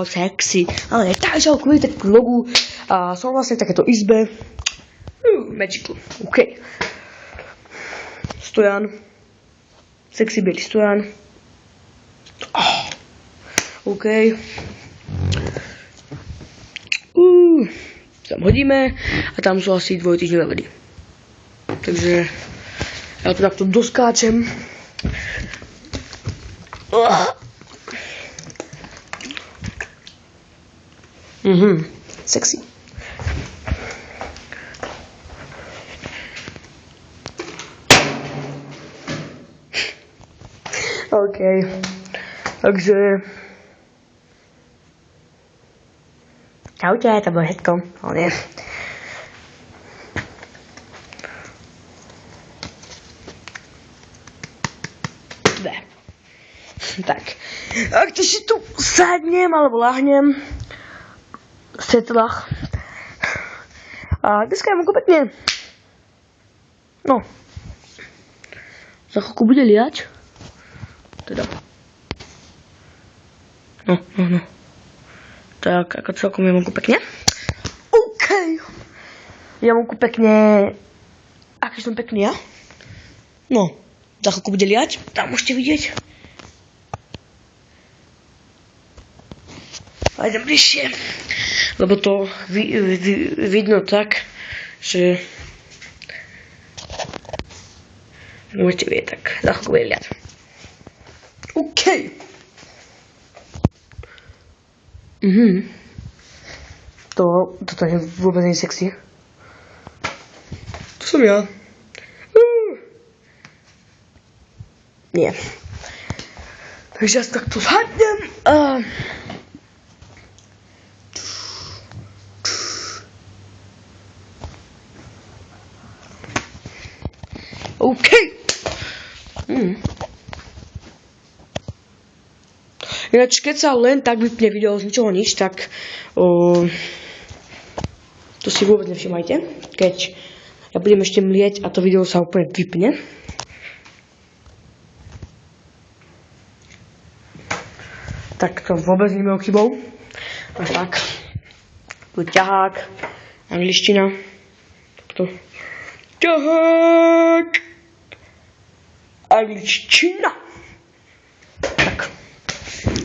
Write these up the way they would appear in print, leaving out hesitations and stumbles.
Sexy. Ale takže kvôli tak vlogu a som vlastne v takéto izbe. Magical. OK. Stojan. Sexy bielý stojan. OK. Tam hodíme a tam sú asi dvojtýždňové vedy. Takže ja to takto doskáčem. Sexy. OK. Takže čaute, to bolo všetko. Ale nie. Tak. Ak to si tu sadnem alebo lahnem v setlách. A dneska je vonku pekne. No. Za chvíľku bude liať. Teda. No. Tak, ako celkom je vonku pekne. OK. Je vonku pekne. Aký som pekný ja? No. Za chvíľku bude liať. Tam môžete vidieť. A idem bližšie. Lebo to vidno tak, že môžete vidieť tak. Za chvíľku bude liať. OK. Toto je vôbec nie sexy. To som ja. Nie. Takže ja sa takto zhadnem a... OK. Ináč, keď sa len tak vypne video z ničoho nič, tak to si vôbec nevšimajte. Keď ja budem ešte mlieť a to video sa úplne vypne. Tak to vôbec nie je mojou chybou. Až tak. Tu ťahák. Angličtina. Takto. Ťahák. Angličtina. Tak.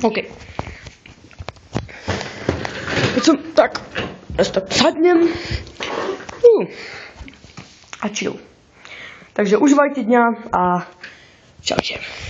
OK. Keď som tak, ja sa tak sadnem. A chill. Takže užívajte dňa a čaute.